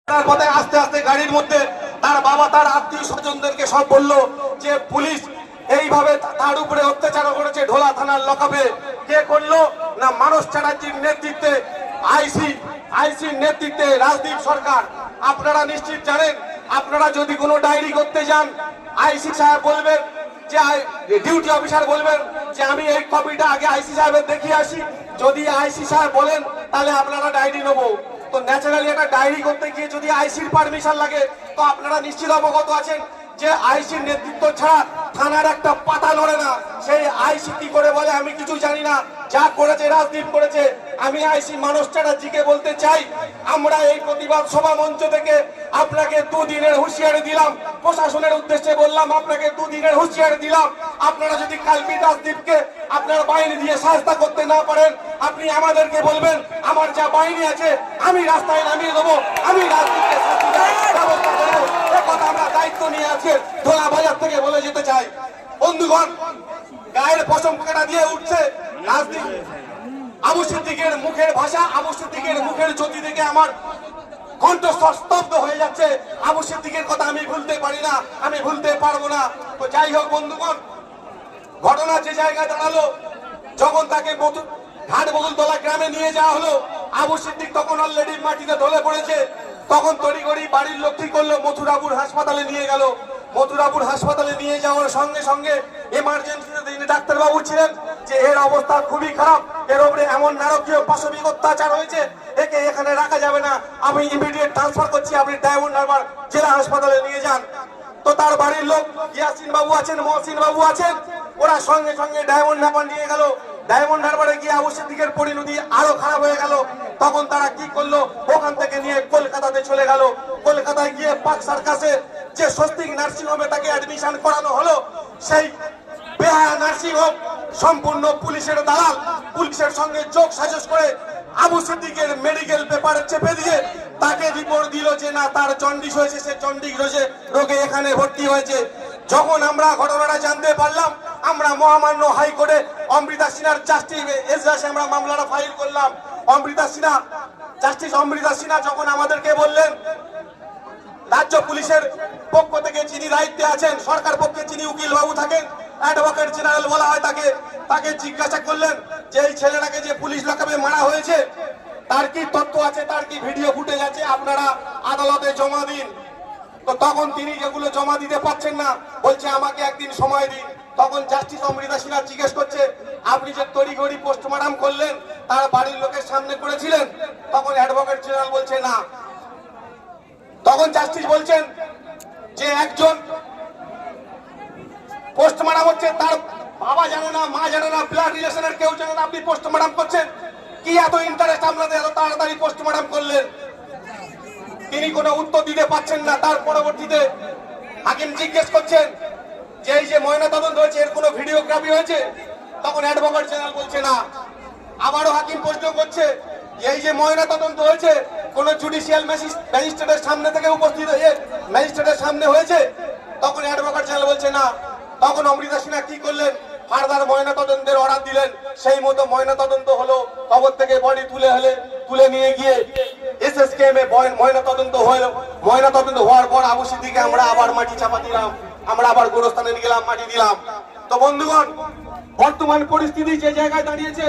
পথে আস্তে আস্তে গাড়ির মধ্যে তার বাবা তার আত্মীয় স্বজনদেরকে সব বললো যে পুলিশ এইভাবে তার উপরে অত্যাচার করেছে ঢোলা থানার লকআপে। কে করলো না মানস চ্যাটার্জির নেতৃত্বে আইসির নেতৃত্বে রাজদীপ সরকার। আপনারা নিশ্চিত জানেন, আপনারা যদি কোনো ডায়েরি করতে যান আইসি সাহেব বলবেন যে ডিউটি অফিসার বলবেন যে আমি এই কপিটা আগে আইসি সাহেবের দেখিয়ে আসি। যদি আইসি সাহেব বলেন তাহলে আপনারা ডায়েরি নেবো। তো ন্যাচারালি একটা ডায়েরি করতে গিয়ে যদি আইসির পারমিশন লাগে তো আপনারা নিশ্চিত অবগত আছেন যে আইসির নেতৃত্ব ছাড়া থানার একটা পাতা নড়ে না। সেই আইসি কি করে বলে আমি কিছু জানি না, যা করেছে রাজদীপ করেছে। আমি আইসি মানস চ্যাটার্জিকে বলতে চাই, আমরা এই প্রতিবাদ সভা মঞ্চ থেকে আপনাকে 2 দিনের হুঁশিয়ারি দিলাম, প্রশাসনের উদ্দেশ্যে বললাম আপনাকে 2 দিনের হুঁশিয়ারি দিলাম। আপনারা যদি কালকে রাজদীপকে আপনার বাহিনী দিয়ে সাহায্য করতে না পারেন আপনি আমাদেরকে বলবেন, আমার যা বাহিনী আছে আমি রাস্তায় নামিয়ে দেবো, আমি রাজদীপকে শাস্তি ব্যবস্থা করবো। কথা আমরা দায়িত্ব নিয়ে আছে ধোলা বাজার থেকে বলে যেতে চাই। বন্ধুগণ, গায়ের পশম কাটা দিয়ে উঠছে রাজদীপ। আবু সিদ্দিকের মুখের ভাষা, আবু সিদ্দিকের মুখের জ্যোতি থেকে আমার কণ্ঠস্বর স্তব্ধ হয়ে যাচ্ছে। আবু সিদ্দিকের কথা আমি ভুলতে পারি না, আমি ভুলতে পারবো না। তো যাই হোক বন্ধুগণ, ঘটনা যে জায়গায় দাঁড়ালো, যখন তাকে ঘাট বকুলতলা গ্রামে নিয়ে যাওয়া হলো, আবু সিদ্দিক তখন অলরেডি মাটিতে ঢলে পড়েছে। তখন তড়িঘড়ি বাড়ির লোক কি করলো, মথুরাপুর হাসপাতালে নিয়ে গেল। মথুরাপুর হাসপাতালে নিয়ে যাওয়ার সঙ্গে সঙ্গে এমার্জেন্সিতে যিনি ডাক্তারবাবু ছিলেন যে এর অবস্থা খুবই খারাপ, এর উপরে এমন নারকীয় পাশবিক অত্যাচার হয়েছে, একে এখানে রাখা যাবে না, আমি ইমিডিয়েট ট্রান্সফার করছি, আপনি ডায়মন্ড হারবার জেলা হাসপাতালে নিয়ে যান। তো তার বাড়ির লোক ইয়াসিন বাবু আছেন, মহসিন বাবু আছেন, ওরা সঙ্গে সঙ্গে ডায়মন্ড হারবার নিয়ে গেল। ডায়মন্ড হারবারে গিয়ে আবু সিদ্দিকের পরিণতি আরো খারাপ হয়ে গেল। তখন তারা কি করলো, ওখান থেকে নিয়ে কলকাতাতে চলে গেল। কলকাতায় গিয়ে পার্ক সার্কাসে যে স্বস্তিক নার্সিং হোমে তাকে অ্যাডমিশন করানো হলো, সেই বেহায়া নার্সিং হোম সম্পূর্ণ পুলিশের দালাল, পুলিশের সঙ্গে যোগ সাজস করে আবু সিদ্দিকের মেডিকেল পেপারে চেপে দিয়ে তাকে রিপোর্ট দিল যে না তার জন্ডিস হয়েছে, সে জন্ডিস রোগে এখানে ভর্তি হয়েছে। যখন আমরা ঘটনাটা জানতে পারলাম, আমরা মহামান্য হাইকোর্টে অমৃতা সিনহার জাস্টিস এজলাসে আমরা মামলাটা ফাইল করলাম। জাস্টিস অমৃতা সিনহা যখন আমাদেরকে বললেন, রাজ্য পুলিশের পক্ষ থেকে যিনি দায়িত্বে আছেন, সরকার পক্ষে যিনি উকিল বাবু থাকেন, অ্যাডভোকেট জেনারেল বলা হয় তাকে জিজ্ঞাসা করলেন যে এই ছেলেটাকে যে পুলিশ লকআপে মারা হয়েছে তার কি তথ্য আছে, তার কি ভিডিও ফুটেজ আছে, আপনারা আদালতে জমা দিন। তো তখন তিনি যেগুলো জমা দিতে পারছেন না, বলছে আমাকে একদিন সময় দিন। তখন জাস্টিস অমৃতা সিনহা জিজ্ঞেস করছে আপনি যে তড়িঘড়ি পোস্টমর্টম করলেন তার বাড়ির লোকের সামনে করেছিলেন? তখন অ্যাডভোকেট জেনারেল বলছে না। তখন জাস্টিস বলছেন যে একজন পোস্টমর্টম হচ্ছে, তার বাবা জানে না, মা জানে না, ব্লাড রিলেশনের কেউ জানে না, আপনি পোস্টমর্টম করছেন, কি এত ইন্টারেস্ট আপনাদের এত তাড়াতাড়ি পোস্টমর্টম করলেন? তিনি কোনো উত্তর দিতে পারছেন না। তার পরবর্তীতে হাকিম জিজ্ঞেস করছেন যে এই যে ময়নাতদন্ত হয়েছে এর কোনো ভিডিওগ্রাফি হয়েছে? তখন অ্যাডভোকেট জেনারেল বলছে না। আবারও হাকিম প্রশ্ন করছে এই যে ময়নাতদন্ত হয়েছে কোন জুডিশিয়াল ম্যাজিস্ট্রেটের সামনে থেকে উপস্থিত হয়ে ম্যাজিস্ট্রেটের সামনে হয়েছে? তখন অ্যাডভোকেট জেনারেল বলছে না। তখন অমৃতা সিনহা কি করলেন, ফার্দার ময়নাতদন্তের অর্ডার দিলেন। সেই মতো ময়নাতদন্ত হলো, কবর থেকে বডি তুলে নিয়ে গিয়ে এসএসকেএম এ ময়নাতদন্ত হলো। ময়নাতদন্ত হওয়ার পর আবু সিদ্দিককে আমরা আবার মাটি চাপা দিলাম, আমরা আবার গোরস্থানে নিয়ে গেলাম, মাটি দিলাম। তো বন্ধুগণ, বর্তমান পরিস্থিতি যে জায়গায় দাঁড়িয়েছে